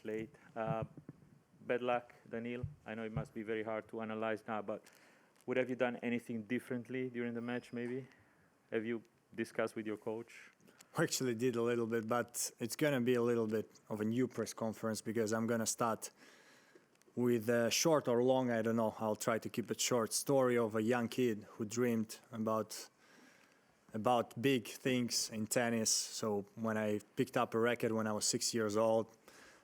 late. Bad luck, Daniil. I know it must be very hard to analyze now, but would have you done anything differently during the match, maybe? Have you discussed with your coach? I actually did a little bit, but it's going to be a little bit of a new press conference because I'm going to start with a short or long, I don't know, I'll try to keep it short, story of a young kid who dreamed about big things in tennis. So when I picked up a racket when I was 6 years old,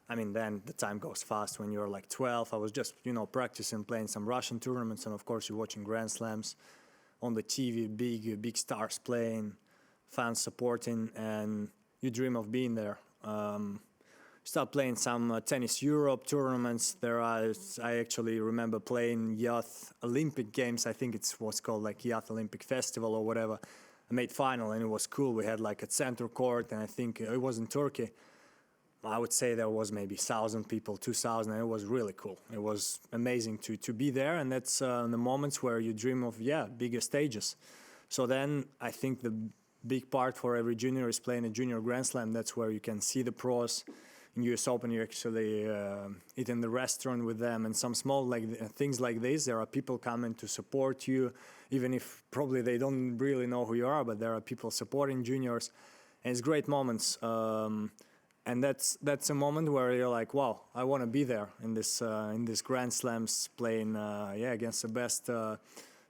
I mean, then the time goes fast when you're like 12. I was just, practicing, playing some Russian tournaments, and of course you're watching Grand Slams on the TV, big stars playing, fans supporting, and you dream of being there. Start playing some Tennis Europe tournaments. I actually remember playing Youth Olympic Games. I think it was called like Youth Olympic Festival or whatever. I made final and it was cool. We had like a center court, and I think it was in Turkey. I would say there was maybe 1,000 people, 2,000, and it was really cool. It was amazing to be there, and that's the moments where you dream of, bigger stages. So then I think the big part for every junior is playing a junior Grand Slam. That's where you can see the pros. In US Open, you actually eat in the restaurant with them, and some small things like this. There are people coming to support you, even if probably they don't really know who you are, but there are people supporting juniors, and it's great moments. And that's a moment where you're like, wow, I want to be there in this Grand Slams, playing against the best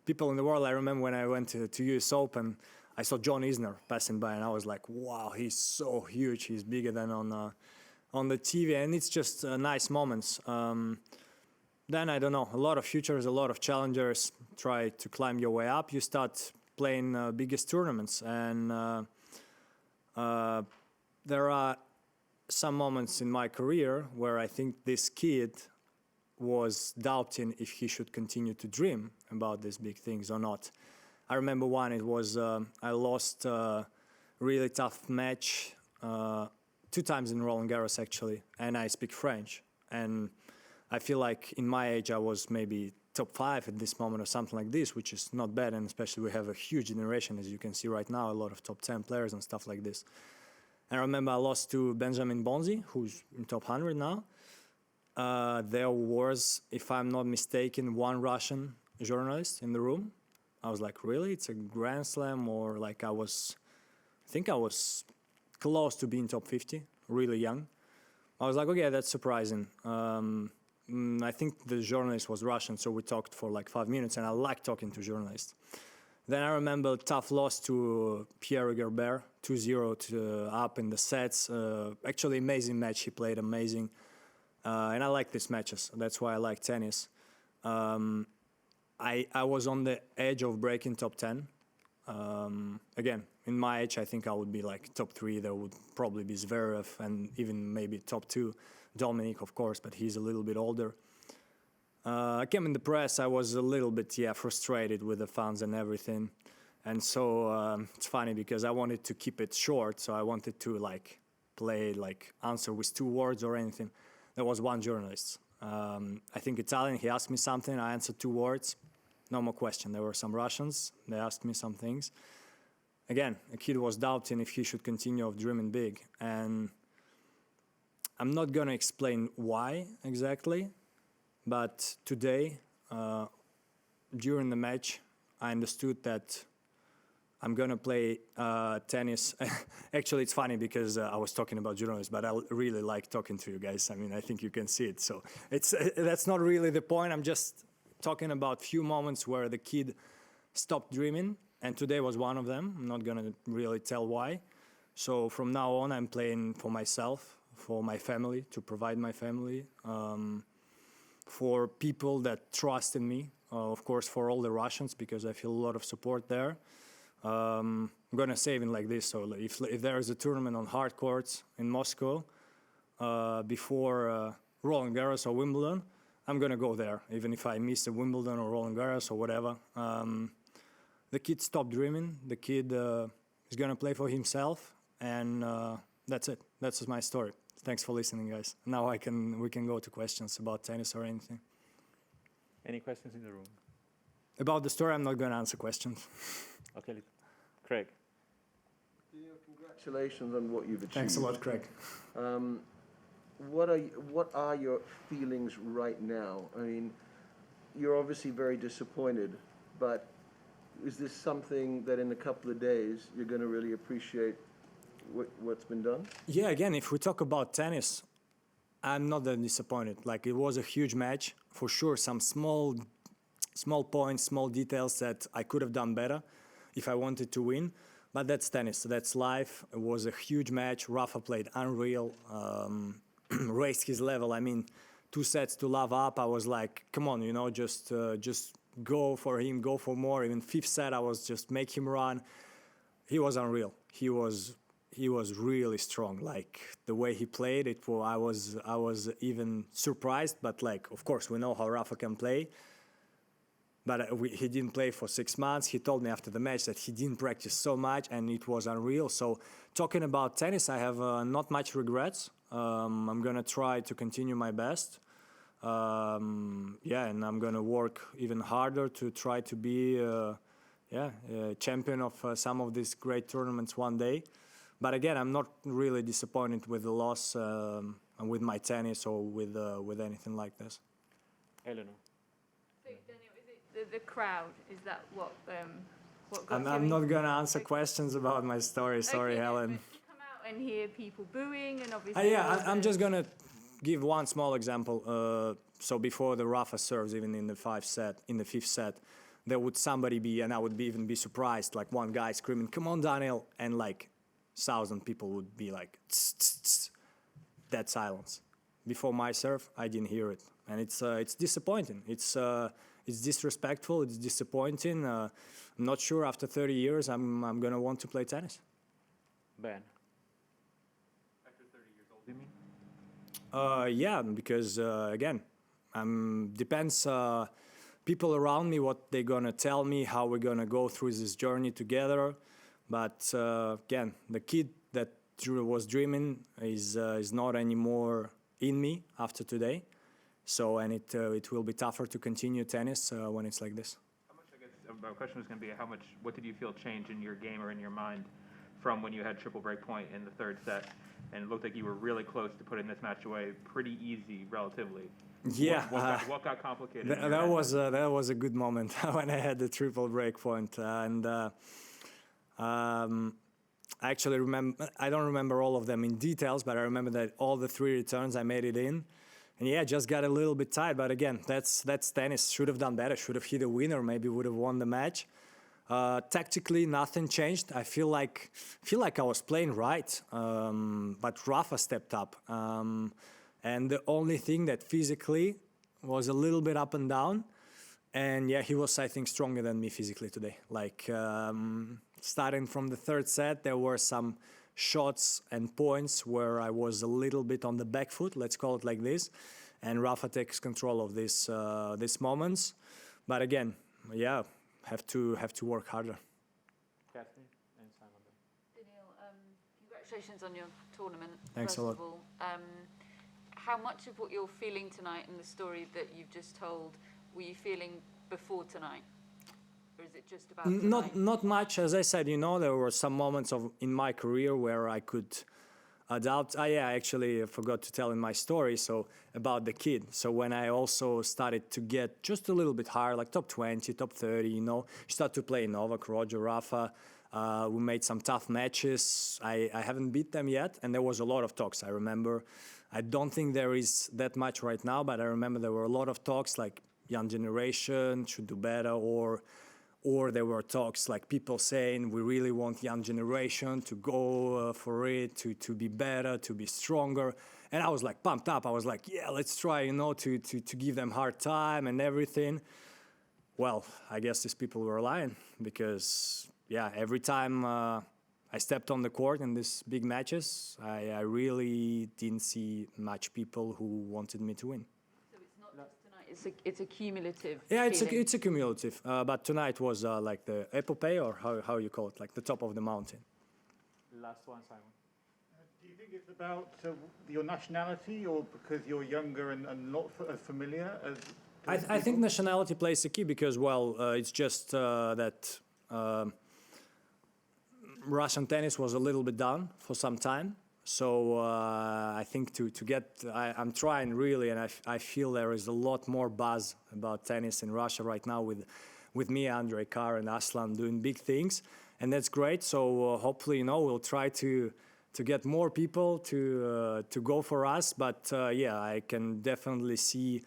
people in the world. I remember when I went to US Open, I saw John Isner passing by, and I was like, wow, he's so huge. He's bigger than on the TV, and it's just nice moments. Then, I don't know, a lot of futures, a lot of challengers. Try to climb your way up. You start playing biggest tournaments, and there are some moments in my career where I think this kid was doubting if he should continue to dream about these big things or not. I remember one, it was I lost a really tough match 2 times in Roland Garros actually, and I speak French. And I feel like in my age I was maybe top 5 at this moment or something like this, which is not bad, and especially we have a huge generation, as you can see right now, a lot of top 10 players and stuff like this. And I remember I lost to Benjamin Bonzi, who's in top 100 now. There was, if I'm not mistaken, one Russian journalist in the room. I was like, really? It's a Grand Slam? Or like I think I was close to being top 50, really young. I was like, okay, that's surprising. I think the journalist was Russian, so we talked for like 5 minutes, and I like talking to journalists. Then I remember a tough loss to Pierre Gerber, 2-0 up in the sets. Actually, amazing match. He played amazing. And I like these matches. That's why I like tennis. I was on the edge of breaking top 10. Again, in my age, I think I would be like top 3. There would probably be Zverev and even maybe top 2. Dominic, of course, but he's a little bit older. I came in the press. I was a little bit, frustrated with the fans and everything. And so it's funny because I wanted to keep it short. So I wanted to answer with 2 words or anything. There was one journalist. I think Italian. He asked me something. I answered 2 words. No more question. There were some Russians. They asked me some things. Again, a kid was doubting if he should continue of dreaming big. And I'm not going to explain why exactly. But today, during the match, I understood that I'm going to play tennis. Actually, it's funny because I was talking about journalists, but I really like talking to you guys. I mean, I think you can see it. So that's not really the point. I'm just talking about few moments where the kid stopped dreaming, and today was one of them. I'm not going to really tell why. So from now on, I'm playing for myself, for my family, to provide my family, for people that trust in me, of course, for all the Russians, because I feel a lot of support there. I'm going to say it like this. So if there is a tournament on hard courts in Moscow before Roland Garros or Wimbledon, I'm going to go there, even if I miss a Wimbledon or Roland Garros or whatever. The kid stopped dreaming. The kid is going to play for himself, and that's it. That's my story. Thanks for listening, guys. Now we can go to questions about tennis or anything. Any questions in the room? About the story, I'm not going to answer questions. Okay, Craig. Congratulations on what you've achieved. Thanks a lot, Craig. what are your feelings right now? I mean, you're obviously very disappointed, but is this something that in a couple of days you're going to really appreciate what's been done? Yeah, again, if we talk about tennis, I'm not that disappointed. Like, it was a huge match for sure. Some small points, small details that I could have done better if I wanted to win. But that's tennis. That's life. It was a huge match. Rafa played unreal, raised his level. I mean, 2 sets to love up. I was like, come on, you know, just go for him, go for more. Even 5th set, I was just make him run. He was unreal. He was really strong. Like, the way he played, I was even surprised. But like, of course, we know how Rafa can play. But he didn't play for 6 months. He told me after the match that he didn't practice so much, and it was unreal. So talking about tennis, I have not much regrets. I'm going to try to continue my best. Yeah, and I'm going to work even harder to try to be a champion of some of these great tournaments one day. But again, I'm not really disappointed with the loss and with my tennis or with anything like this. Eleanor. So, Daniel, is it the crowd? Is that what got I'm not going to answer questions about my story. Sorry, okay, Helen. But you come out and hear people booing, and obviously. Yeah, I'm just going to give one small example. So before the Rafa serves, even in the 5th set, there would somebody be, and I would even be surprised, like one guy screaming, "Come on, Daniel," and like 1,000 people would be like, tss, tss, tss. That silence. Before my serve, I didn't hear it, and it's disappointing. It's disrespectful. It's disappointing. I'm not sure after 30 years I'm gonna want to play tennis. Ben. After 30 years old, you mean? Yeah, because again, depends people around me what they're gonna tell me, how we're gonna go through this journey together. But again, the kid that was dreaming is not anymore in me after today. So, and it will be tougher to continue tennis when it's like this. How much, I guess, my question was going to be, what did you feel change in your game or in your mind from when you had triple break point in the 3rd set, and it looked like you were really close to putting this match away, pretty easy, relatively? Yeah. What got complicated? That was a good moment when I had the triple break point, and I actually remember. I don't remember all of them in details, but I remember that all the 3 returns I made it in. And yeah, just got a little bit tight, but again, that's tennis. Should have done better. Should have hit a winner. Maybe would have won the match. Tactically, nothing changed. I feel like I was playing right, but Rafa stepped up. And the only thing that physically was a little bit up and down. And yeah, he was, I think, stronger than me physically today. Like starting from the 3rd set, there were some shots and points where I was a little bit on the back foot, let's call it like this, and Rafa takes control of these moments. But again, yeah, have to work harder. Catherine and Simon. Daniil, congratulations on your tournament. Thanks first a lot. Of all. How much of what you're feeling tonight and the story that you've just told were you feeling before tonight? Or is it just about tonight? Not much. As I said, you know, there were some moments in my career where I could adapt. I actually forgot to tell in my story about the kid. So when I also started to get just a little bit higher, like top 20, top 30, you know, start to play Novak, Roger, Rafa. We made some tough matches. I haven't beat them yet, and there was a lot of talks. I remember. I don't think there is that much right now, but I remember there were a lot of talks like young generation should do better, or there were talks like people saying we really want young generation to go for it, to be better, to be stronger. And I was like pumped up. I was like, yeah, let's try, you know, to give them hard time and everything. Well, I guess these people were lying because, yeah, every time I stepped on the court in these big matches, I really didn't see much people who wanted me to win. So it's not just tonight, it's a cumulative Yeah, feeling. it's a cumulative. But tonight was like the epopee, or how you call it, like the top of the mountain. Last one, Simon. Do you think it's about your nationality, or because you're younger and not as familiar as? I think nationality plays a key because, well, it's just that Russian tennis was a little bit down for some time. So I think to get, I'm trying really, and I feel there is a lot more buzz about tennis in Russia right now with me, Andrei Kar, and Aslan doing big things, and that's great. So hopefully, we'll try to get more people to go for us. But yeah, I can definitely see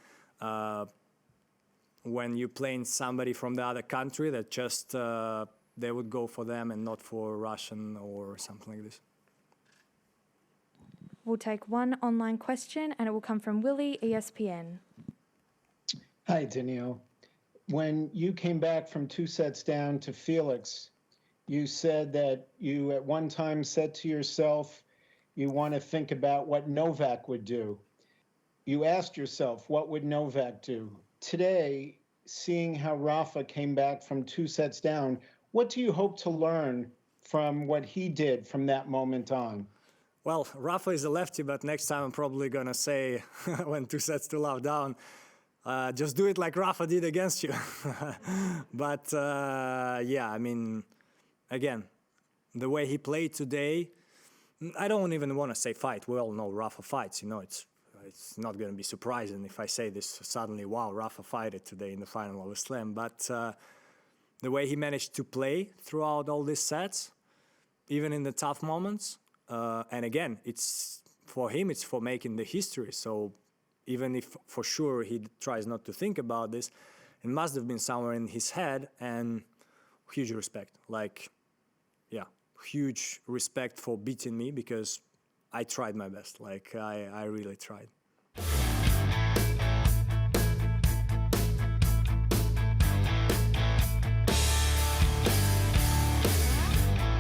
when you playing somebody from the other country that just they would go for them and not for Russian or something like this. We'll take one online question, and it will come from Willie, ESPN. Hi, Daniil. When you came back from 2 sets down to Felix, you said that you at one time said to yourself, you want to think about what Novak would do. You asked yourself, what would Novak do? Today, seeing how Rafa came back from 2 sets down, what do you hope to learn from what he did from that moment on? Well, Rafa is a lefty, but next time I'm probably going to say, when 2 sets to love down, just do it like Rafa did against you. But yeah, I mean, again, the way he played today, I don't even want to say fight. We all know Rafa fights, it's not going to be surprising if I say this suddenly, wow, Rafa fighted today in the final of a slam. But the way he managed to play throughout all these sets, even in the tough moments, and again, it's for him, it's for making the history. So even if for sure he tries not to think about this, it must have been somewhere in his head, and huge respect. Like, yeah, huge respect for beating me, because I tried my best. Like, I really tried.